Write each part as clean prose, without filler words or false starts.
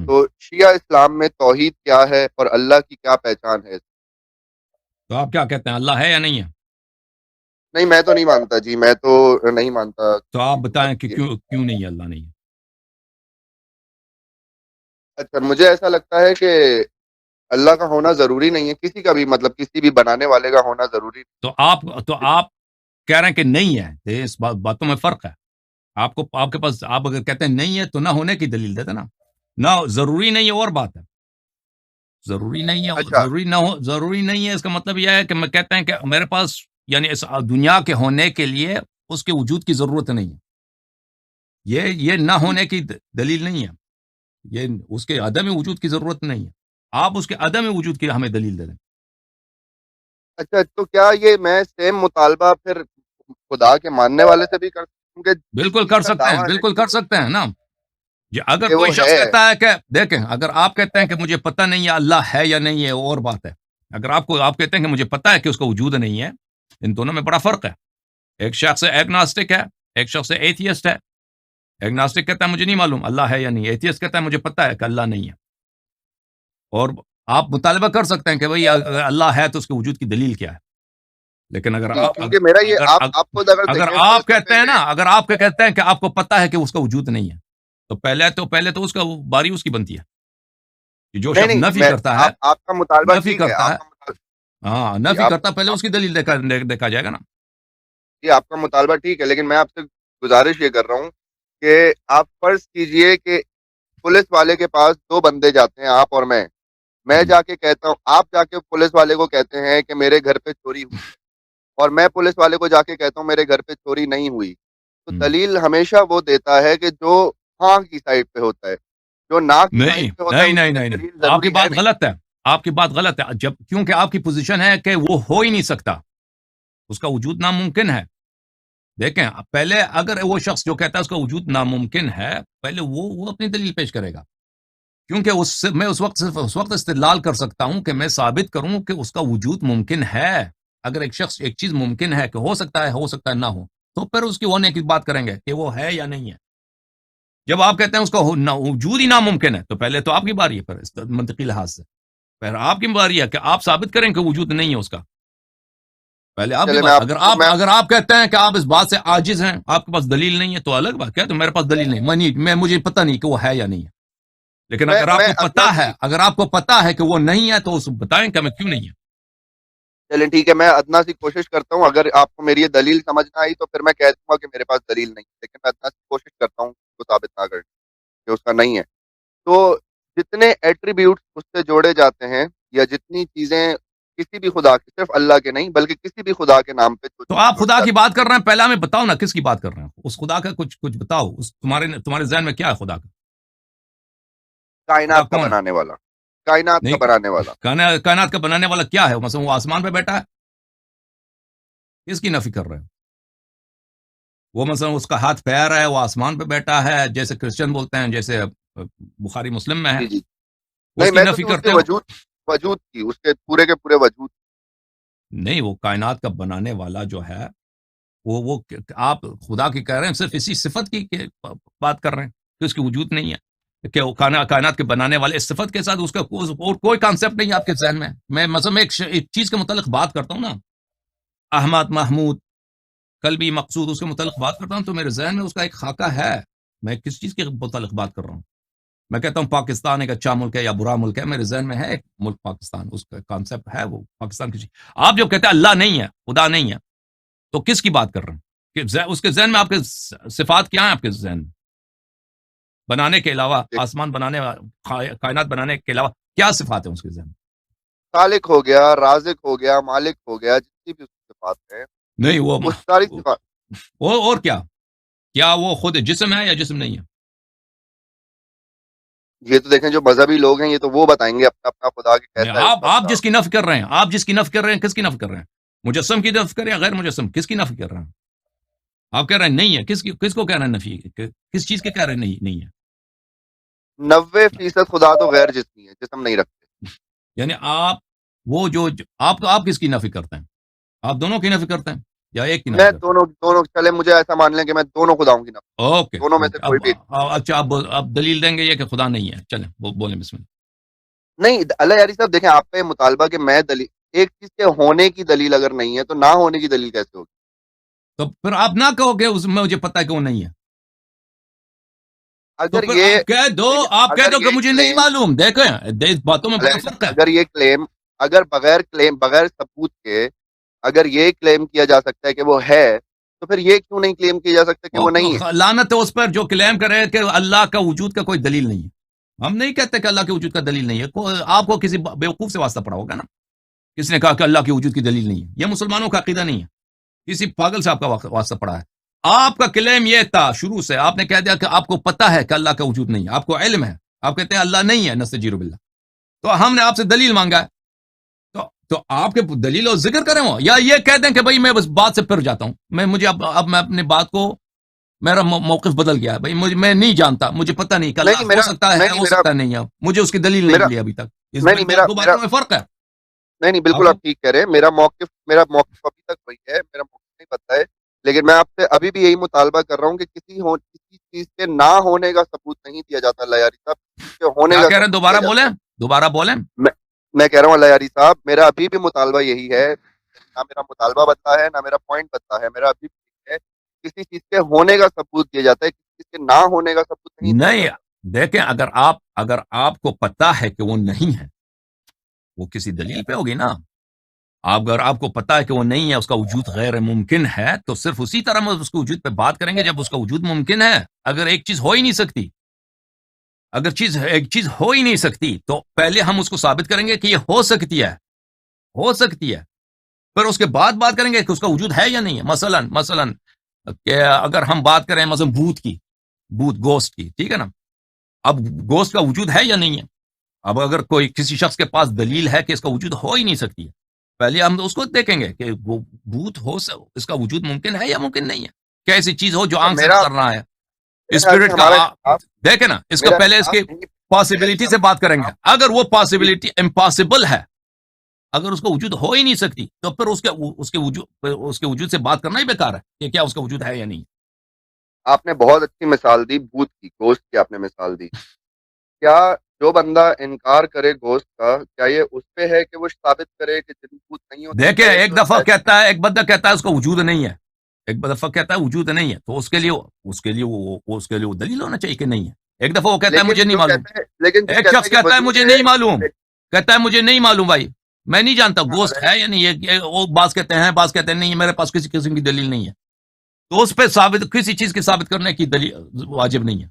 تو شیعہ اسلام میں توحید کیا ہے اور اللہ کی کیا پہچان ہے؟ تو آپ کیا کہتے ہیں، اللہ ہے یا نہیں ہے؟ نہیں، میں تو نہیں مانتا جی، میں تو نہیں مانتا تو آپ کہ اللہ بتائیں کہ کی ہے۔ کیوں نہیں ہے، اللہ نہیں ہے؟ اچھا، مجھے ایسا لگتا ہے کہ اللہ کا ہونا ضروری نہیں ہے، کسی کا بھی، مطلب کسی بھی بنانے والے کا ہونا ضروری تو آپ کہہ رہے ہیں کہ نہیں ہے، تو اس باتوں میں فرق ہے۔ آپ کے پاس، آپ اگر کہتے ہیں نہیں ہے تو نہ ہونے کی دلیل دیتے نا، نہ ضروری نہیں ہے اور بات ہے، ضروری نہیں ہے، اچھا ضروری نہیں ہے، اس کا مطلب یہ ہے کہ میں کہتے ہیں کہ میرے پاس یعنی اس دنیا کے ہونے کے لیے اس کے وجود کی ضرورت نہیں ہے، یہ نہ جی۔ ہونے کی دلیل نہیں ہے، یہ اس کے عدم وجود کی ضرورت نہیں ہے، آپ اس کے عدم وجود کی ہمیں دلیل دے دیں۔ اچھا، تو کیا یہ میں سیم مطالبہ پھر خدا کے ماننے والے سے بھی کر سکوں کہ جس بالکل چیز کر کا سکتے ہیں، دعویٰ ہے بالکل کر سکتے ہیں نا۔ اگر کہ کوئی وہ شخص ہے؟ کہتا ہے کہ دیکھیں، اگر آپ کہتے ہیں کہ مجھے پتہ نہیں ہے اللہ ہے یا نہیں ہے، اور بات ہے۔ اگر آپ کہتے ہیں کہ مجھے پتہ ہے کہ اس کا وجود نہیں ہے، ان دونوں میں بڑا فرق ہے۔ ایک شخص ایگناسٹک ہے، ایک شخص ایتھیسٹ ہے۔ ایگناسٹک کہتا ہے مجھے نہیں معلوم اللہ ہے یا نہیں، ایتھیسٹ کہتا ہے مجھے پتہ ہے کہ اللہ نہیں ہے۔ اور آپ مطالبہ کر سکتے ہیں کہ بھئی اگر اللہ ہے تو اس کے وجود کی دلیل کیا ہے، لیکن اگر جی، کیونکہ میرا یہ آپ خود اگر اگر دیکھیں آپ سب سے کہتے ہیں نا، پہلے اگر آپ کہتے ہیں کہ آپ کو پتہ ہے کہ اس کا وجود نہیں ہے، تو پہلے تو اس کا باری اس کی بنتی ہے کہ جو نہیں شخص نہیں، نفی میں کرتا ہے، آپ کا مطالبہ نفی ٹھیک ہے، کرتا ہے، آپ کا مطالبہ ہاں جی نفی کرتا ہے، پہلے اس کی دلیل دیکھا جائے گا نا۔ جی آپ کا مطالبہ ٹھیک ہے، لیکن میں آپ سے گزارش یہ کر رہا ہوں کہ آپ فرض کیجئے کہ پولیس والے کے پاس دو بندے جاتے ہیں، آپ اور میں جا کے کہتا ہوں، آپ جا کے پولیس والے کو کہتے ہیں کہ میرے گھر پہ چوری ہوئی ہے، اور میں پولیس والے کو جا کے کہتا ہوں میرے گھر پہ چوری نہیں ہوئی، تو دلیل ہمیشہ وہ دیتا ہے کہ جو ہاں کی سائڈ پہ ہوتا ہے، جو نہ کی سائڈ نہیں پہ ہوتا ہے نہیں اس نہیں کے نہیں لیے نہیں، دلیل آپ کی ضروری ہے بات نہیں۔ غلط ہے، آپ کی بات غلط ہے، کیونکہ آپ کی پوزیشن ہے کہ وہ ہو ہی نہیں سکتا، اس کا وجود ناممکن ہے۔ دیکھیں، پہلے اگر وہ شخص جو کہتا ہے اس کا وجود ناممکن ہے، پہلے وہ اپنی دلیل پیش کرے گا، کیونکہ میں صرف اس وقت استدلال کر سکتا ہوں کہ میں ثابت کروں کہ اس کا وجود ممکن ہے۔ اگر ایک چیز ممکن ہے کہ ہو سکتا ہے نہ ہو، تو پھر اس کی ہونے کی بات کریں گے کہ وہ ہے یا نہیں ہے۔ جب آپ کہتے ہیں اس کا وجود ہی ناممکن ہے، تو پہلے تو آپ کی باری ہے، پھر اس منطقی لحاظ سے پھر آپ کی باری ہے کہ آپ ثابت کریں کہ وجود نہیں ہے اس کا۔ پہلے آپ کی چلے بات، اگر آپ کہتے ہیں کہ آپ اس بات سے عاجز ہیں، آپ کے پاس دلیل نہیں ہے، تو الگ بات کیا، تو میرے پاس دلیل نہیں، مجھے پتہ نہیں کہ وہ ہے یا نہیں ہے۔ لیکن اگر آپ میں کو پتا ادنا ہے، سی اگر آپ کو پتا ہے کہ وہ نہیں ہے، تو اس بتائیں کہ میں کیوں نہیں ہے۔ چلیں ٹھیک ہے، میں ادنا سی کوشش کرتا ہوں، اگر آپ کو میری یہ دلیل سمجھ نہ آئی تو پھر میں کہہ دوں گا کہ میرے پاس دلیل نہیں ہے، لیکن میں ادنا سی کوشش کرتا ہوں اس کو ثابت نہ کرنے کہ اس کا نہیں ہے۔ تو جتنے ایٹریبیوٹس اس سے جوڑے جاتے ہیں، یا جتنی چیزیں کسی بھی خدا کے، صرف اللہ کے نہیں بلکہ کسی بھی خدا کے نام پہ جو تو چیزیں آپ جوڑی خدا کی جاتی بات کر رہے ہیں، پہلے ہمیں بتاؤ نا کس کی بات کر رہے ہیں، اس خدا کا کچھ بتاؤ، تمہارے ذہن میں کیا ہے خدا کا؟ ہیں، خدا کائنات کا کون ہے؟ بنانے والا، کائنات کا نہیں، بنانے والا۔ کائنات کا بنانے والا کیا ہے؟ مثلا وہ آسمان پہ بیٹھا ہے، کس کی نفی کر رہے ہیں؟ وہ مثلا اس کا ہاتھ پیر ہے، وہ آسمان پہ بیٹھا ہے، جیسے کرسچن بولتے ہیں، جیسے بخاری مسلم میں ہے، جی جی، اس نہیں کی میں تو نفی اس کے کرتے ہو؟ وجود کی، اس کے پورے وجود۔ نہیں، وہ کائنات کا بنانے والا جو ہے، وہ آپ خدا کی کہہ رہے ہیں، صرف اسی صفت کی بات کر رہے ہیں کہ اس کی وجود نہیں ہے، کہ وہ کائنات کے بنانے والے اس صفت کے ساتھ اس کا اور کوئی کانسیپٹ نہیں ہے آپ کے ذہن میں؟ میں مثلا ایک چیز کے متعلق بات کرتا ہوں نا، احمد، محمود، قلبی، مقصود، اس کے متعلق بات کرتا ہوں، تو میرے ذہن میں اس کا ایک خاکہ ہے۔ میں کس چیز کے متعلق بات کر رہا ہوں؟ میں کہتا ہوں پاکستان ایک اچھا ملک ہے یا برا ملک ہے، میرے ذہن میں ہے ایک ملک پاکستان، اس کا کانسیپٹ ہے وہ پاکستان کی چیز۔ آپ جب کہتے ہیں اللہ نہیں ہے، خدا نہیں ہے، تو کس کی بات کر رہے ہیں؟ کہ اس کے ذہن میں آپ کے صفات کیا ہیں؟ آپ کے ذہن میں بنانے کے علاوہ، آسمان بنانے، کائنات بنانے کے علاوہ کیا صفات ہیں اس کے ذہن میں؟ خالق ہو گیا، رازق ہو گیا، مالک ہو گیا، جتنی بھی اس کی صفات ہیں نہیں، وہ ساری صفات۔ اور کیا وہ خود جسم ہے یا جسم نہیں ہے؟ یہ تو دیکھیں جو مذہبی لوگ ہیں، یہ تو وہ بتائیں گے اپنا اپنا خدا کہ نہیں، کیسا ہے اس کا آپ خدا۔ جس کی نفی کر رہے ہیں، کس کی نفی کر رہے ہیں؟ مجسم کی نفی کر رہے ہیں، غیر مجسم، کس کی نفی کر رہے ہیں؟ آپ کہہ رہے ہیں نہیں ہے، کس کو کہہ رہے ہیں نفی؟ کس چیز کے کہہ رہے ہیں نہیں ہے؟ 90% خدا تو غیر جسمی ہے، جسم نہیں رکھتے۔ یعنی آپ وہ جو آپ کس کی نفی کرتے ہیں؟ آپ دونوں کی نفی کرتے ہیں؟ یا ایک کی میں نفی کرتے دونوں چلے، مجھے ایسا مان لیں کہ میں دونوں خداؤں کی نفی، ہیں؟ اوکے دونوں میں سے کوئی بھی ایک اچھا آپ دلیل دیں گے یہ کہ خدا نہیں ہے، چلیں بولیں بسم اللہ. نہیں. اللہ یاری صاحب دیکھیں، آپ کا یہ مطالبہ کہ میں دلیل، ایک چیز کے ہونے کی دلیل اگر نہیں ہے تو نہ ہونے کی دلیل کیسے ہوگی؟ تو پھر آپ نہ کہو کہ اس میں مجھے پتہ ہے کہ وہ نہیں ہے، تو اگر پھر یہ آپ کہہ دو، دیکھیں، آپ کہہ اگر دو کہ یہ مجھے نہیں کلیم، معلوم. دیکھیں اس باتوں میں بڑا اللہ فرق ہے. اگر یہ کلیم، اگر بغیر کلیم، بغیر ثبوت کے اگر یہ کلیم کیا جا سکتا ہے کہ وہ ہے، تو پھر یہ کیوں نہیں کلیم کیا جا سکتا کہ وہ نہیں ہے؟ لعنت ہے اس پر جو کلیم کرے کہ اللہ کا وجود کا کوئی دلیل نہیں ہے. ہم نہیں کہتے کہ اللہ کے وجود کا دلیل نہیں ہے. آپ کو کسی بیوقوف سے واسطہ پڑا ہوگا نا، کس نے کہا کہ اللہ کے وجود کی دلیل نہیں ہے. یہ مسلمانوں کا عقیدہ نہیں ہے، کسی پاگل سے آپ کا واسطہ پڑا ہے. آپ کا کلیم یہ تھا شروع سے، آپ نے کہہ دیا کہ آپ کو پتا ہے کہ اللہ کا وجود نہیں ہے، آپ کو علم ہے، آپ کہتے ہیں اللہ نہیں ہے، نستجیر باللہ. تو ہم نے آپ سے دلیل مانگا ہے، تو آپ کے دلیل اور ذکر کریں وہ، یا یہ کہہ دیں کہ بھائی میں بس بات سے پھر جاتا ہوں، مجھے اب میں اپنے بات کو، میرا موقف بدل گیا ہے بھائی، میں نہیں جانتا، مجھے پتہ نہیں کہ اللہ نہیں ہو میرا سکتا ہے، نہیں ہو میرا سکتا ہے نہیں ہے، مجھے اس کی دلیل نہیں میرا ملی ابھی تک. اس نہیں نہیں میں میرا دو میرا باتوں میں فرق ہے. نہیں آپ بالکل کو آپ ٹھیک کہہ رہے ہیں. میرا موقف ابھی تک وہی ہے، میرا موقف نہیں بدلا ہے. لیکن میں آپ سے ابھی بھی یہی مطالبہ کر رہا ہوں کہ کسی چیز کے نہ ہونے کا ثبوت نہیں دیا جاتا. اللہ یاری صاحب، کسی کے ہونے کیا کا کہہ رہے ہیں؟ ثبوت دیا دوبارہ بولیں، جاتا ہے. دوبارہ بولیں. میں میں کہہ رہا ہوں اللہ یاری صاحب، میرا ابھی بھی مطالبہ یہی ہے. نہ میرا مطالبہ بدلا ہے، نہ میرا پوائنٹ بدلا ہے. میرا ابھی بھی ہے، کسی چیز کے ہونے کا ثبوت دیا جاتا ہے، کسی چیز کے نہ ہونے کا ثبوت نہیں دیا نہیں، جاتا. دیکھیں اگر آپ کو پتا ہے کہ وہ نہیں ہے، وہ کسی دلیل پہ ہوگی نا. اگر آپ کو پتا ہے کہ وہ نہیں ہے، اس کا وجود غیر ممکن ہے، تو صرف اسی طرح ہم اس کے وجود پہ بات کریں گے جب اس کا وجود ممکن ہے. اگر ایک چیز ہو ہی نہیں سکتی، ایک چیز ہو ہی نہیں سکتی، تو پہلے ہم اس کو ثابت کریں گے کہ یہ ہو سکتی ہے، پھر اس کے بعد بات کریں گے کہ اس کا وجود ہے یا نہیں ہے. مثلا کہ اگر ہم بات کریں مثلا بھوت گوسٹ کی، ٹھیک ہے نا. اب گوسٹ کا وجود ہے یا نہیں ہے. اب اگر کوئی کسی شخص کے پاس دلیل ہے کہ اس کا وجود ہو ہی نہیں سکتی ہے، پہلے ہم اس کو دیکھیں گے کہ وہ بھوت اس کا وجود ممکن ہے یا ممکن نہیں ہے. کیسی چیز ہو جو اچھا، آنکھ سے میرا نظر رہا ہے، میرے خیال سے اسپرٹ کا. ہمارا اختلاف، دیکھیں نا، اس کا میرا پہلے اس اختلاف کی نہیں ہے. پاسبلٹی سے بات کریں گے. آپ اگر وہ پاسبلٹی امپاسبل ہے، اگر اس کا وجود ہو ہی نہیں سکتی، تو پھر اس کے وجود سے بات کرنا ہی بیکار ہے کہ کیا اس کا وجود ہے یا نہیں. آپ نے بہت اچھی مثال دی، بھوت کی، گوشت کی آپ نے مثال دی. کیا جو بندہ انکار کرے گوشت کا، کیا یہ اس پہ ہے کہ وہ ثابت کرے کہ جن بھوت نہیں ہوتے، دیکھیں، کیا یہ ایک جو دفعہ ہے؟ کہتا ہے، ایک بندہ کہتا ہے اس کا وجود نہیں ہے، ایک دفعہ کہتا ہے وجود نہیں ہے، تو اس کے لیے وہ دلیل ہونا چاہیے کہ نہیں ہے. ایک دفعہ وہ کہتا ہے مجھے نہیں معلوم، لیکن جو ایک کہتا شخص ہے کہ کہتا ہے وجود مجھے ہے، نہیں معلوم، کہتا ہے مجھے نہیں معلوم بھائی، میں نہیں جانتا گوشت علیہ ہے یا نہیں ہے. وہ بعض کہتے ہیں، بعض کہتے ہیں نہیں، میرے پاس کسی قسم کی دلیل نہیں ہے. تو اس پہ کسی چیز کی ثابت کرنے کی دلیل واجب نہیں ہے.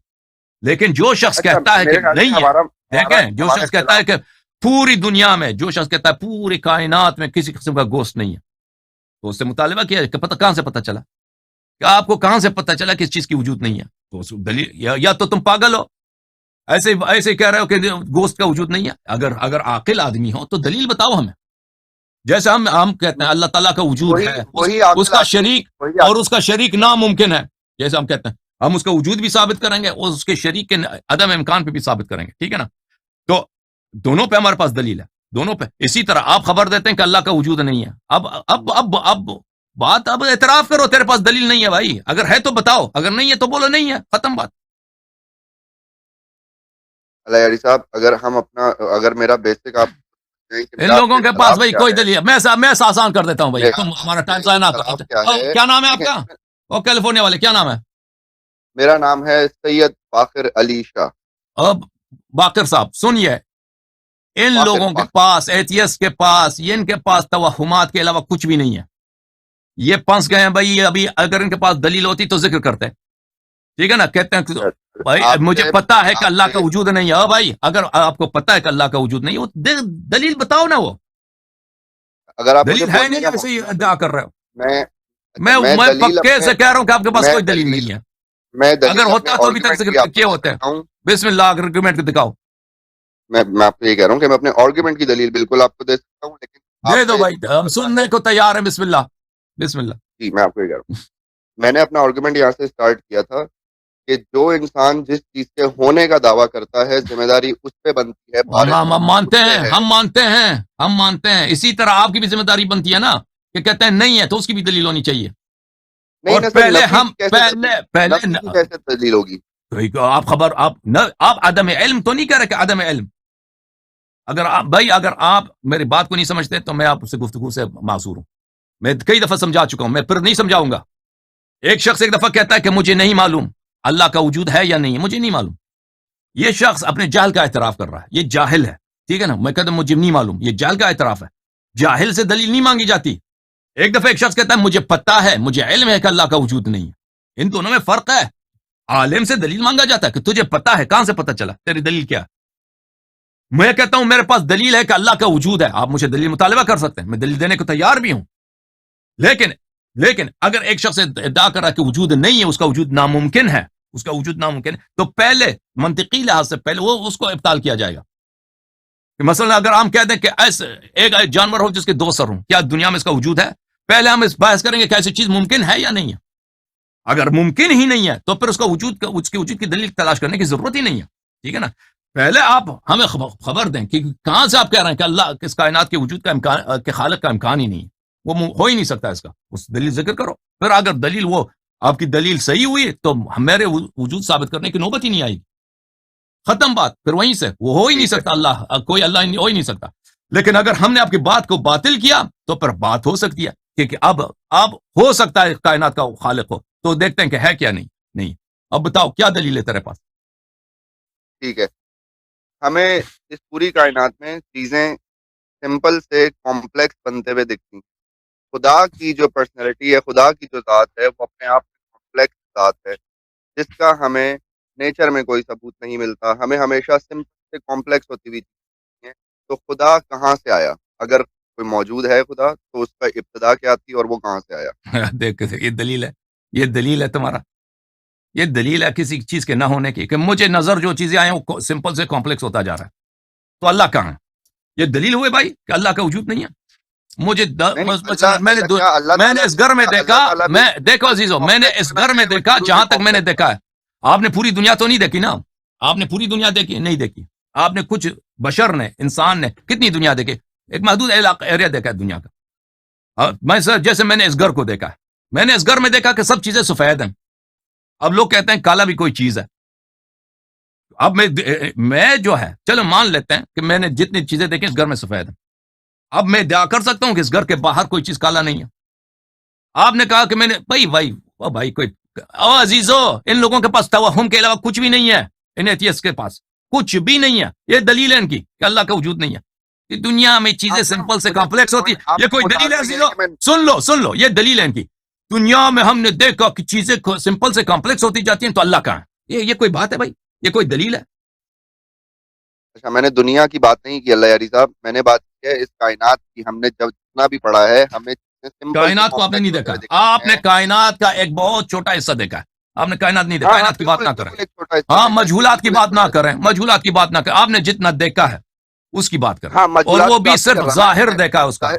لیکن جو شخص اچھا، کہتا ہے کہ میرے خیال سے نہیں ہے، ہمارا ہمارا دیکھیں، جو ہمارا شخص کہتا ہے اختلاف، کہ پوری دنیا میں، جو شخص کہتا ہے پوری کائنات میں کسی قسم کا گوشت نہیں ہے، تو اس سے مطالبہ کیا ہے کہ کہاں سے پتہ چلا، کہ آپ کو کہاں سے پتہ چلا کہ اس چیز کی وجود نہیں ہے. تو اس دلیل یا تو تم پاگل ہو، ایسے کہہ رہے ہو کہ گوشت کا وجود نہیں ہے. اگر عاقل آدمی ہو تو دلیل بتاؤ ہمیں. جیسے ہم کہتے ہیں اللہ تعالیٰ کا وجود وہی ہے، وہی اس عاقل کا آدمی شریک، وہی اور عاقل. اس کا شریک ناممکن ہے. جیسے ہم کہتے ہیں ہم اس کا وجود بھی ثابت کریں گے اور اس کے شریک کے عدم امکان پہ بھی ثابت کریں گے، ٹھیک ہے نا. تو دونوں پہ ہمارے پاس دلیل ہے، دونوں پہ. اسی طرح آپ خبر دیتے ہیں کہ اللہ کا وجود نہیں ہے. اب بات، اب اعتراف کرو تیرے پاس دلیل نہیں ہے بھائی. اگر ہے تو بتاؤ، اگر نہیں ہے تو بولو نہیں ہے، ختم بات. اللہ یاری صاحب، اگر میرا بیسک آپ کہیں کہ ان میرا آپ لوگوں سے کے پاس اختلاف بھائی کیا کوئی ہے، دلیل ہے. میں آسان کر دیتا ہوں بھائی، میرا تم آپ ہمارا ٹائم سے ضائع نہ اختلاف کرو. کیا ہے؟ کیا نام ہے آپ دیکھیں، کا؟ وہ کیلیفورنیا والے، کیا نام ہے؟ میرا نام ہے سید باقر علی شاہ. اب باقر صاحب سنیے، ان باقر لوگوں کے باقر پاس، ایتھیسٹ کے پاس، ان کے پاس توہمات کے علاوہ کچھ بھی نہیں ہے. یہ پھنس گئے ہیں بھائی. ابھی اگر ان کے پاس دلیل ہوتی تو ذکر کرتے، ٹھیک ہے نا. کہتے ہیں کہ بھائی آپ مجھے سے پتا ہے کہ آپ اللہ کا سے وجود نہیں ہے. بھائی اگر آپ کو پتا ہے کہ اللہ کا وجود نہیں ہے، دلیل بتاؤ نا. وہ اگر آپ مجھے دلیل ہے بولنے نہیں، کا ایسے ہی موقع ادعا کر رہے ہو. میں اچھا میں پکے سے کہہ رہا ہوں کہ آپ کے پاس میں کوئی دلیل دلیل نہیں ہے. میں اگر دلیل اپنے ہوتا تو ابھی تک آرگومنٹ کی ذکر آپ کو کیے دے ہوتے ہیں. سکتا ہوں. بسم اللہ، آرگومنٹ دکھاؤ. میں آپ سے یہ کہہ رہا ہوں کہ میں اپنے آرگومنٹ کی دلیل بالکل آپ کو دے سکتا ہوں، لیکن آپ دے کا دو یہ بھائی، جو ہم مطالبہ سننے ہے، کو تیار ہیں. بسم اللہ، بسم اللہ. جی میں آپ کو یہ کہہ رہا ہوں. میں نے اپنا آرگومنٹ یہاں سے اسٹارٹ کیا تھا کہ جو انسان جس چیز کے ہونے کا دعویٰ کرتا ہے، ذمہ داری اس پہ بنتی ہے، ہم بارش مانتے اس پہ ہیں، ہے. ہم مانتے ہیں. اسی طرح آپ کی بھی ذمہ داری بنتی ہے نا کہ کہتے ہیں نہیں ہے تو اس کی بھی دلیل ہونی چاہیے. نہیں اور نا سر، پہلے نفی ہم کی کیسے پہلے نفی کی کیسے دلیل ہوگی؟ آپ عدم علم تو نہیں کہہ رہے کہ عدم علم. اگر آپ میری بات کو نہیں سمجھتے تو میں آپ سے گفتگو سے معذور ہوں. میں کئی دفعہ سمجھا چکا ہوں, میں پھر نہیں سمجھاؤں گا. ایک شخص ایک دفعہ کہتا ہے کہ مجھے نہیں معلوم اللہ کا وجود ہے یا نہیں, مجھے نہیں معلوم. یہ شخص اپنے جہل کا اعتراف کر رہا ہے, یہ جاہل ہے, ٹھیک ہے نا. میں کہتا ہوں مجھے نہیں معلوم, یہ جہل کا اعتراف ہے. جاہل سے دلیل نہیں مانگی جاتی. ایک دفعہ ایک شخص کہتا ہے مجھے پتہ ہے, مجھے علم ہے کہ اللہ کا وجود نہیں ہے. ان دونوں میں فرق ہے. عالم سے دلیل مانگا جاتا ہے کہ تجھے پتہ ہے, کہاں سے پتہ چلا, تیری دلیل کیا ہے. میں کہتا ہوں میرے پاس دلیل ہے کہ اللہ کا وجود ہے, آپ مجھے دلیل مطالبہ کر سکتے ہیں, میں دلیل دینے کو تیار بھی ہوں. لیکن اگر ایک شخص ادعا کر رہا ہے کہ وجود نہیں ہے, اس کا وجود ناممکن ہے, اس کا وجود ناممکن ہے, تو پہلے منطقی لحاظ سے پہلے وہ اس کو ابطال کیا جائے گا. کہ مثلا اگر ہم کہہ دیں کہ ایسے ایک جانور ہو جس کے 2 سر ہوں, کیا دنیا میں اس کا وجود ہے؟ پہلے ہم اس بحث کریں گے کہ ایسی چیز ممکن ہے یا نہیں ہے. اگر ممکن ہی نہیں ہے تو پھر اس کے وجود کی دلیل تلاش کرنے کی ضرورت ہی نہیں ہے, ٹھیک ہے نا. پہلے آپ ہمیں خبر دیں کہ کہاں سے آپ کہہ رہے ہیں کہ اللہ اس کائنات کے وجود کا امکان, کہ خالق کا امکان ہی نہیں ہے, وہ ہو ہی نہیں سکتا. اس کا اس دلیل ذکر کرو. پھر اگر دلیل وہ آپ کی دلیل صحیح ہوئی تو میرے وجود ثابت کرنے کی نوبت ہی نہیں آئے گی. ختم بات. پھر وہیں سے وہ ہو ہی نہیں سکتا, اللہ کوئی اللہ ہو ہی نہیں سکتا. لیکن اگر ہم نے آپ کی بات کو باطل کیا تو پھر بات ہو سکتی ہے کہ اب ہو سکتا ہے کائنات کا خالق ہو, تو دیکھتے ہیں کہ ہے کیا نہیں. اب بتاؤ کیا دلیل ہے تیرے پاس؟ ٹھیک ہے, ہمیں اس پوری کائنات میں چیزیں سمپل سے کمپلیکس بنتے ہوئے دکھتی ہیں. خدا کی جو پرسنالٹی ہے, خدا کی جو ذات ہے, وہ اپنے آپ میں کمپلیکس ذات ہے, جس کا ہمیں نیچر میں کوئی ثبوت نہیں ملتا. ہمیں ہمیشہ سمپل سے کمپلیکس ہوتی ہوئی دکھتی ہے. تو خدا کہاں سے آیا؟ اگر کوئی موجود ہے خدا, تو اس کا ابتدا کیا تھی اور وہ کہاں سے آیا؟ دیکھ یہ دلیل ہے, یہ دلیل ہے تمہارا, یہ دلیل ہے کسی چیز کے نہ ہونے کی, کہ مجھے نظر جو چیزیں آئیں وہ سمپل سے کمپلیکس ہوتا جا رہا ہے. تو اللہ کہاں ہے؟ یہ دلیل ہوئے بھائی کہ اللہ کا وجود نہیں ہے. مجھے میں نے اس گھر میں دیکھا, میں دیکھو عزیزو, میں نے اس گھر میں دیکھا, جہاں تک میں نے دیکھا ہے. آپ نے پوری دنیا تو نہیں دیکھی نا, آپ نے پوری دنیا دیکھی نہیں دیکھی. آپ نے کچھ بشر نے, انسان نے کتنی دنیا دیکھی؟ ایک محدود ایریا دیکھا ہے دنیا کا. میں جیسے میں نے اس گھر کو دیکھا ہے, میں نے اس گھر میں دیکھا کہ سب چیزیں سفید ہیں. اب لوگ کہتے ہیں کالا بھی کوئی چیز ہے. اب میں جو ہے چلو مان لیتے ہیں کہ میں نے جتنی چیزیں دیکھی اس گھر میں سفید ہیں. اب میں دعا کر سکتا ہوں کہ اس گھر کے باہر کوئی چیز کالا نہیں ہے. آپ نے کہا کہ میں نے بھائی کوئی عزیزو, ان لوگوں کے پاس توہم کے علاوہ کچھ بھی نہیں ہے. ان ایتھیسٹ کے پاس کچھ بھی نہیں ہے. یہ دلیل ہے ان کی کہ اللہ کا وجود نہیں ہے. کہ دنیا میں چیزیں سمپل سے کمپلیکس ہوتی ہے, یہ کوئی دلیل ہے عزیزو؟ سن لو, یہ دلیل ہے ان کی. دنیا میں ہم نے دیکھا کہ چیزیں سمپل سے کمپلیکس ہوتی جاتی ہیں, تو اللہ کہاں ہے؟ یہ کوئی بات ہے بھائی؟ یہ کوئی دلیل ہے؟ اچھا, میں نے دنیا کی بات نہیں کی اللہ یاری صاحب, میں نے بات کی ہے اس کائنات کی. ہم نے جب جتنا بھی پڑھا ہے, ہمیں کائنات کو آپ نے نہیں دیکھا. آپ نے کائنات کا ایک بہت چھوٹا حصہ دیکھا ہے. آپ نے کائنات نہیں دیکھا. کائنات کی بات نہ کریں. ہاں, مجہولات کی بات نہ کریں, مجہولات کی بات نہ کریں. آپ نے جتنا دیکھا ہے اس کی بات کریں, اور وہ بھی صرف ظاہر دیکھا ہے اس کا.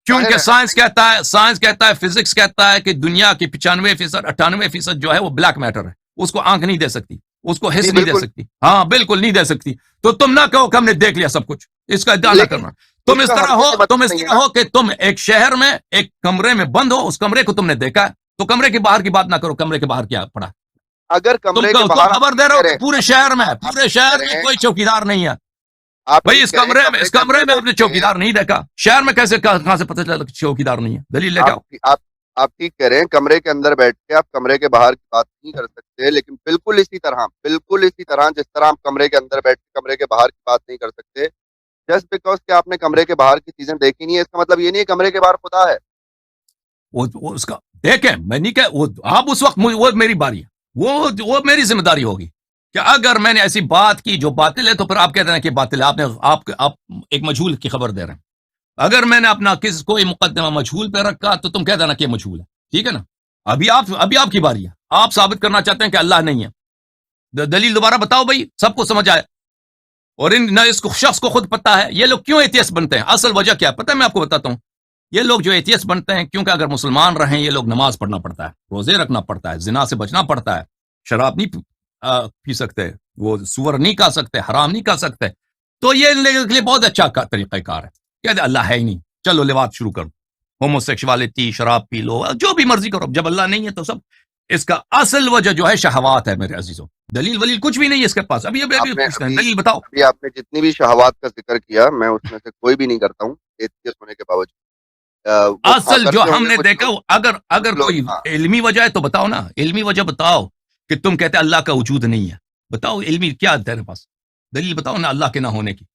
کیونکہ سائنس کہتا ہے, فزکس کہتا ہے کہ دنیا کی 95%, 98% جو ہے وہ بلیک میٹر ہے. اس کو آنکھ نہیں دے سکتی, اس کو حس نہیں دے سکتی. ہاں بالکل نہیں دے سکتی. تو تم نہ کہو کہ ہم نے دیکھ لیا سب کچھ, اس کا ادعا نہ کرنا. تم اس طرح ہو کہ تم ایک شہر میں ایک کمرے میں بند ہو, اس کمرے کو تم نے دیکھا ہے, تو کمرے کے باہر کی بات نہ کرو. کمرے کے باہر کیا پڑا؟ اگر کمرے کے باہر خبر دے رہے ہو پورے شہر میں کوئی چوکیدار نہیں ہے بھائی. اس کمرے میں آپ نے چوکیدار نہیں دیکھا. شہر میں کہاں سے پتہ چلا چوکیدار نہیں ہے؟ دلیل لے کے آؤ. آپ ٹھیک کہہ رہے ہیں, کمرے کے اندر بیٹھ کے آپ کمرے کے باہر کی بات نہیں کر سکتے, لیکن بالکل اسی طرح جس طرح آپ کمرے کے اندر بیٹھ کے کمرے کے باہر کی بات نہیں کر سکتے, جسٹ بیکاز کہ آپ نے کمرے کے باہر کی چیزیں دیکھی نہیں ہے, اس کا مطلب یہ نہیں ہے کمرے کے باہر خدا ہے. وہ اس کا دیکھیں, میں نہیں کہ آپ اس وقت وہ میری باری ہے, وہ میری ذمہ داری ہوگی کہ اگر میں نے ایسی بات کی جو باطل ہے تو پھر آپ کہتے ہیں کہ باطل ہے. آپ ایک مجہول کی خبر دے رہے ہیں. اگر میں نے اپنا کوئی مقدمہ مجہول پہ رکھا تو تم کہہ دینا کہ مجہول ہے, ٹھیک ہے نا. ابھی آپ کی باری ہے, آپ ثابت کرنا چاہتے ہیں کہ اللہ نہیں ہے. دلیل دوبارہ بتاؤ بھائی, سب کو سمجھ آئے. اور اس شخص کو خود پتا ہے یہ لوگ کیوں ایتھیسٹ بنتے ہیں. اصل وجہ کیا ہے پتہ ہے, میں آپ کو بتاتا ہوں. یہ لوگ جو ایتھیسٹ بنتے ہیں کیونکہ اگر مسلمان رہیں یہ لوگ نماز پڑھنا پڑتا ہے, روزے رکھنا پڑتا ہے, زنا سے بچنا پڑتا ہے, شراب نہیں پی سکتے, وہ سور نہیں کھا سکتے, حرام نہیں کھا سکتے. تو یہ لیے بہت اچھا طریقہ کار ہے. کہتے اللہ ہے ہی نہیں, چلو لواط شروع کرو. ہوموسیکشوالٹی، شراب پی لو، جو بھی مرضی کرو، جب اللہ نہیں ہے تو سب. اس کا اصل وجہ جو ہے شہوات ہے میرے عزیزوں. دلیل ولیل کچھ بھی نہیں ہے اس کے پاس. ابھی پوچھتے ہیں دلیل بتاؤ. ابھی آپ نے جتنی بھی شہوات کا ذکر کیا میں اس میں سے کوئی بھی نہیں کرتا ہوں ایتھیسٹ ہونے کے باوجود. اصل جو ہم نے دیکھا اگر کوئی علمی وجہ ہے تو بتاؤ نا. علمی وجہ بتاؤ کہ تم کہتے اللہ کا وجود نہیں ہے. بتاؤ علمی کیا ہے تیرے پاس؟ دلیل بتاؤ نا اللہ کے نہ ہونے کی.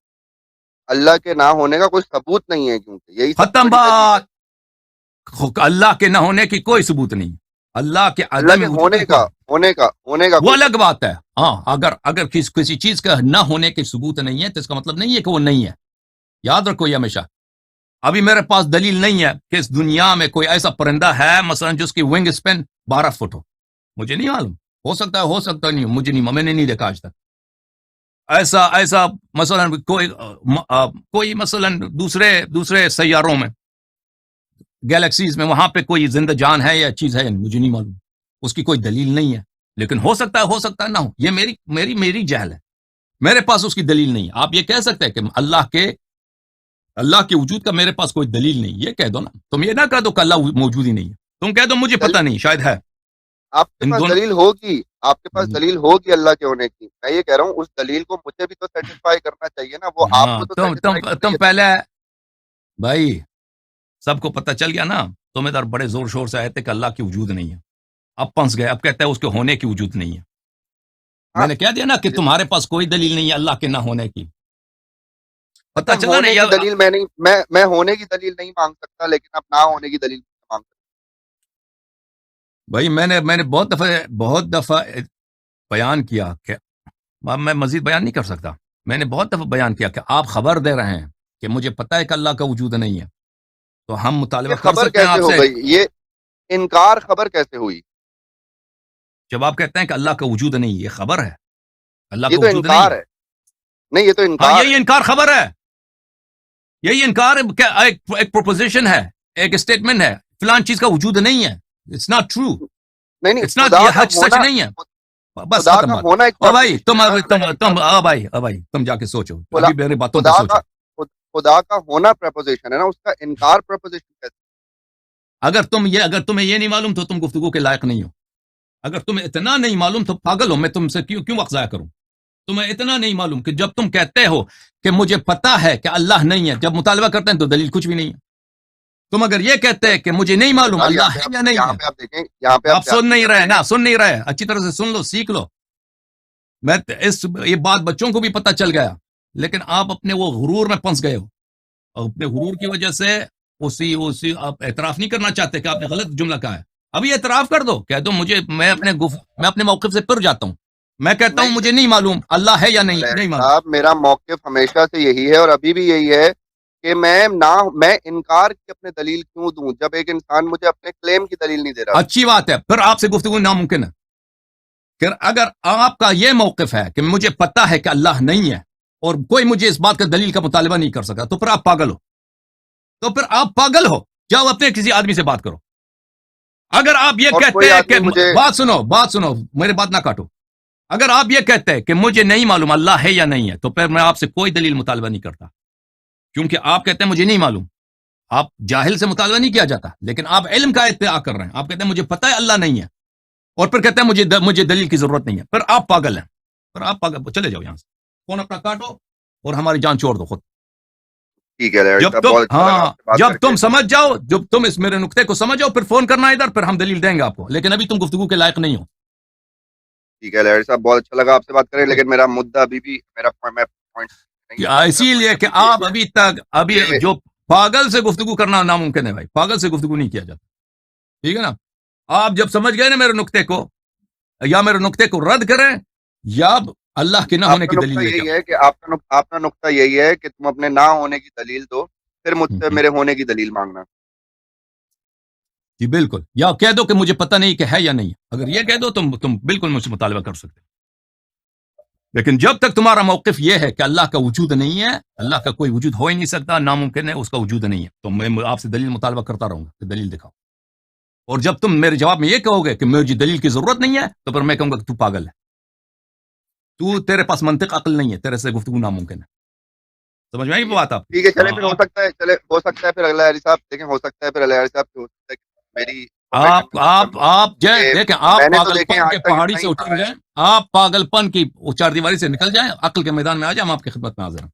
اللہ کے نہ ہونے کا کوئی ثبوت نہیں ہے، کیونکہ یہی ختم بات. اللہ کے نہ ہونے کی کوئی ثبوت نہیں. اللہ کے عدم ہونے کا وہ الگ بات ہے. ہاں اگر کسی چیز کا نہ ہونے کے ثبوت نہیں ہے تو اس کا مطلب نہیں ہے کہ وہ نہیں ہے. یاد رکھو یہ ہمیشہ. ابھی میرے پاس دلیل نہیں ہے کہ اس دنیا میں کوئی ایسا پرندہ ہے مثلا جس کی ونگ اسپین 12 فٹ ہو. مجھے نہیں معلوم. ہو سکتا نہیں. مجھے نہیں، میں نے نہیں دیکھا آج تک ایسا مثلا کوئی مثلا دوسرے سیاروں میں، گیلیکسیز میں، وہاں پہ کوئی زندہ جان ہے یا چیز ہے، مجھے نہیں معلوم. اس کی کوئی دلیل نہیں ہے. لیکن ہو سکتا ہے نہ ہو. یہ میری جہل ہے. میرے پاس اس کی دلیل نہیں ہے. آپ یہ کہہ سکتے ہیں کہ اللہ کے وجود کا میرے پاس کوئی دلیل نہیں. یہ کہہ دو نا. تم یہ نہ کہہ دو کہ اللہ موجود ہی نہیں ہے. تم کہہ دو مجھے پتہ نہیں، شاید ہے. آپ کے پاس دلیل ہوگی، آپ کے پاس دلیل ہوگی اللہ کے ہونے کی. میں یہ کہہ رہا ہوں اس دلیل کو مجھے بھی تو سیٹسفائی کرنا چاہیے نا. وہ آپ کو تو تم پہلے بھائی سب کو پتہ چل گیا نا. تم ادھر بڑے زور شور سے آئے تھے کہ اللہ کی وجود نہیں ہے. اب پنس گئے. اب کہتے ہیں اس کے ہونے کی وجود نہیں ہے. میں نے کہہ دیا نا کہ تمہارے پاس کوئی دلیل نہیں ہے اللہ کے نہ ہونے کی. پتہ چلا نا. دلیل میں ہونے کی دلیل نہیں مانگ سکتا، لیکن اب نہ ہونے کی دلیل مانگ سکتا. بھائی میں نے بہت دفعہ بیان کیا کہ میں مزید بیان نہیں کر سکتا. میں نے بہت دفعہ بیان کیا کہ آپ خبر دے رہے ہیں کہ مجھے پتہ ہے کہ اللہ کا وجود نہیں ہے، تو ہم مطالبہ کر سکتے ہیں آپ سے. یہ انکار خبر کیسے ہوئی؟ جب آپ کہتے ہیں کہ اللہ کا وجود نہیں، یہ خبر ہے. اللہ کا وجود نہیں، یہ تو انکار. یہی انکار خبر ہے. یہی انکار ایک پروپوزیشن ہے، ایک اسٹیٹمنٹ ہے. فلان چیز کا وجود نہیں ہے. It's not true. نہیں It's not. یہ سچ نہیں ہے. بس ختم بات. بھائی تم جا کے سوچو. میری باتوں پہ سوچو. خدا کا ہونا پریپوزیشن ہے نا، اس کا انکار پریپوزیشن کیسے؟ اگر تمہیں یہ نہیں معلوم تو تم گفتگو کے لائق نہیں ہو. اگر تمہیں اتنا نہیں معلوم تو پاگل ہو. میں تم سے کیوں وقت ضائع کروں؟ تمہیں اتنا نہیں معلوم کہ جب تم کہتے ہو کہ مجھے پتا ہے کہ اللہ نہیں ہے، جب مطالبہ کرتے ہیں تو دلیل کچھ بھی نہیں ہے. تم اگر یہ کہتے ہیں کہ مجھے نہیں معلوم اللہ ہے یا نہیں ہے، آپ سن نہیں رہے. اچھی طرح سے سن لو، سیکھ لو. یہ بات بچوں کو بھی پتہ چل گیا، لیکن آپ اپنے وہ غرور میں پھنس گئے ہو. اور اپنے غرور کی وجہ سے اسی آپ اعتراف نہیں کرنا چاہتے کہ آپ نے غلط جملہ کہا ہے. ابھی اعتراف کر دو. کہہ دو میں اپنے موقف سے پھر جاتا ہوں. میں کہتا ہوں مجھے نہیں معلوم اللہ ہے یا نہیں معلوم. میرا موقف ہمیشہ سے یہی ہے اور ابھی بھی یہی ہے کہ میں انکار کی اپنے دلیل کیوں دوں جب ایک انسان مجھے اپنے کلیم کی دلیل نہیں دے رہا. اچھی بات ہے. پھر آپ سے گفتگو ناممکن ہے. پھر اگر آپ کا یہ موقف ہے کہ مجھے پتا ہے کہ اللہ نہیں ہے اور کوئی مجھے اس بات کا دلیل کا مطالبہ نہیں کر سکا، تو پھر آپ پاگل ہو. جاؤ اپنے کسی آدمی سے بات کرو. اگر آپ یہ کہتے ہیں کہ بات سنو میرے بات نہ کاٹو. اگر آپ یہ کہتے ہیں کہ مجھے نہیں معلوم اللہ ہے یا نہیں ہے، تو پھر میں آپ سے کوئی دلیل مطالبہ نہیں کرتا، کیونکہ آپ کہتے ہیں مجھے نہیں معلوم. آپ جاہل سے مطالبہ نہیں کیا جاتا، لیکن آپ علم کا ادعا کر رہے ہیں. آپ کہتے ہیں مجھے پتہ ہے اللہ نہیں ہے، اور پھر کہتے ہیں مجھے دلیل کی ضرورت نہیں ہے. پھر آپ پاگل ہیں. چلے جاؤ یہاں سے. فون اپنا کاٹو اور ہماری جان چھوڑ دو خود. ٹھیک ہے. جب تم سمجھ جاؤ، جب تم اس میرے نقطے کو سمجھ جاؤ، پھر فون کرنا ادھر، پھر ہم دلیل دیں گے آپ کو. لیکن ابھی تم گفتگو کے لائق نہیں ہو. ٹھیک ہے لہری صاحب، بہت اچھا لگا آپ سے بات کریں، لیکن میرا مدعا ابھی بھی اسی لیے کہ آپ ابھی جو پاگل سے گفتگو کرنا ناممکن ہے بھائی. پاگل سے گفتگو نہیں کیا جاتا. ٹھیک ہے نا. آپ جب سمجھ گئے نا میرے نقطے کو، یا میرے نقطے کو رد کریں یا اللہ کے نہ ہونے کی دلیل. یہی ہے کہ آپ کا نقطہ یہی ہے کہ تم اپنے نہ ہونے کی دلیل دو، پھر مجھ سے میرے ہونے کی دلیل مانگنا. جی بالکل. یا کہہ دو کہ مجھے پتہ نہیں کہ ہے یا نہیں. اگر یہ کہہ دو تم بالکل مجھ سے مطالبہ کر سکتے. لیکن جب تک تمہارا موقف یہ ہے کہ اللہ کا وجود نہیں ہے، اللہ کا کوئی وجود ہو ہی نہیں سکتا، ناممکن ہے، اس کا وجود نہیں ہے، تو میں آپ سے دلیل مطالبہ کرتا رہوں گا کہ دلیل دکھاؤ. اور جب تم میرے جواب میں یہ کہو گے کہ مجھے دلیل کی ضرورت نہیں ہے، تو پھر میں کہوں گا کہ تو پاگل ہے. تیرے پاس منطق عقل نہیں ہے، تیرے سے گفتگو ناممکن ہے. سمجھ میں آئی بات آپ ٹھیک ہے چلے پھر ہو سکتا ہے ہو سکتا ہے پھر اللہ علی صاحب دیکھیں ہو سکتا ہے پھر اللہ علی صاحب ہو سکتا ہے کہ میری آپ دیکھیں آپ میں نے تو پاگل دیکھیں پن آج کے تک پہاڑی اتنا سے ہی اتر پڑھا ہے. جائیں، آپ پاگل پن کی چار دیواری سے نکل جائیں، عقل کے میدان میں آ جائیں، ہم آپ کی خدمت میں حاضر ہیں،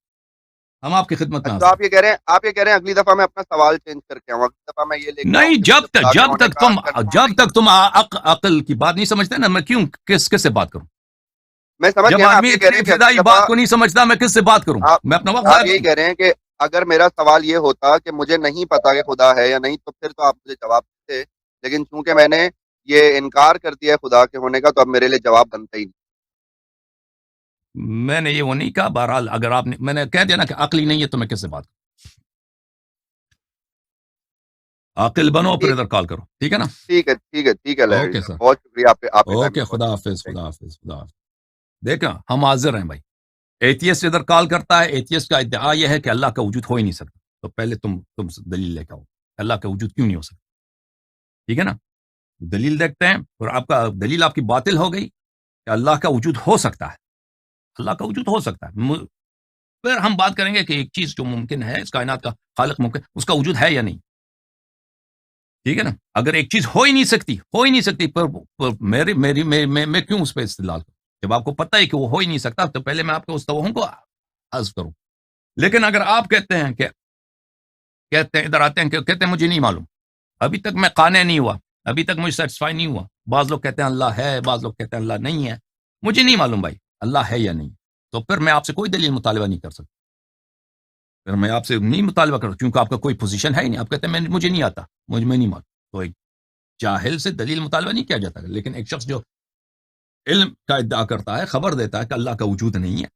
ہم آپ کی خدمت میں اچھا حاضر آپ یہ کہہ رہے ہیں اگلی دفعہ میں اپنا سوال چینج کر کے آؤں، اگلی دفعہ میں یہ لے ہیں۔ کے آؤں نہیں، کہ مجھے خدا کے ہونے کا جب تک تم عقل کی بات نہیں سمجھتے نا، میں کیوں کس سے بات کروں؟ میں سمجھ جب گیا نا، آپ آدمی یہ کہہ رہے اتنی ہیں کہ اگلی ابتدائی دفعہ بات کو نہیں سمجھتا، میں کس سے بات کروں؟ آپ میں اپنا وقت آپ ضائع یہی کروں؟ کہہ رہے ہیں کہ اگر میرا سوال یہ ہوتا کہ مجھے نہیں پتا کہ خدا ہے یا نہیں تو پھر تو آپ مجھے جواب دیتے، لیکن چونکہ میں نے یہ انکار کر دیا ہے خدا کے ہونے کا تو اب میرے لیے جواب بنتا ہی نہیں. میں نے یہ وہ نہیں کہا، بہرحال اگر آپ نے، میں نے کہہ دیا نا کہ عقل ہی نہیں ہے تو میں کس سے بات کروں؟ عاقل بنو پھر ٹھیک ادھر کال کرو، ٹھیک ہے نا؟ ٹھیک ہے لہری اوکے صاحب، سر، بہت شکریہ آپ کے ٹائم اوکے، کا بہت خدا شکریہ. حافظ، خدا حافظ، خدا حافظ. دیکھا ہم حاضر ہیں بھائی. ایتھیسٹ ادھر کال کرتا ہے، ایتھیسٹ کا ادعا یہ ہے کہ اللہ کا وجود ہو ہی نہیں سکتا، تو پہلے تم دلیل لے کے آؤ، اللہ کا وجود کیوں نہیں ہو سکتا، ٹھیک ہے نا؟ دلیل دیکھتے ہیں، اور آپ کا دلیل آپ کی باطل ہو گئی کہ اللہ کا وجود ہو سکتا ہے، اللہ کا وجود ہو سکتا ہے. پھر ہم بات کریں گے کہ ایک چیز جو ممکن ہے، اس کائنات کا خالق ممکن، اس کا وجود ہے یا نہیں، ٹھیک ہے نا؟ اگر ایک چیز ہو ہی نہیں سکتی پر میں کیوں اس پہ استدلال کروں؟ جب آپ کو پتہ ہے کہ وہ ہو ہی نہیں سکتا تو پہلے میں آپ کو اس توہم کو حذف کروں. لیکن اگر آپ کہتے ہیں ادھر آتے ہیں کہ کہتے ہیں مجھے نہیں معلوم، ابھی تک میں قانع نہیں ہوا، ابھی تک مجھے سیٹسفائی نہیں ہوا، بعض لوگ کہتے ہیں اللہ ہے، بعض لوگ کہتے ہیں اللہ نہیں ہے، مجھے نہیں معلوم بھائی اللہ ہے یا نہیں، تو پھر میں آپ سے کوئی دلیل مطالبہ نہیں کر سکتا، پھر میں آپ سے نہیں مطالبہ کروں کیونکہ آپ کا کوئی پوزیشن ہے ہی نہیں. آپ کہتے ہیں مجھے نہیں آتا، مجھے نہیں معلوم، تو ایک جاہل سے دلیل مطالبہ نہیں کیا جاتا. لیکن ایک شخص جو علم کا ادعا کرتا ہے، خبر دیتا ہے کہ اللہ کا وجود نہیں ہے،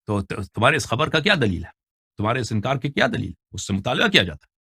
تو تمہارے اس خبر کا کیا دلیل ہے؟ تمہارے اس انکار کی کیا دلیل؟ اس سے مطالبہ کیا جاتا ہے.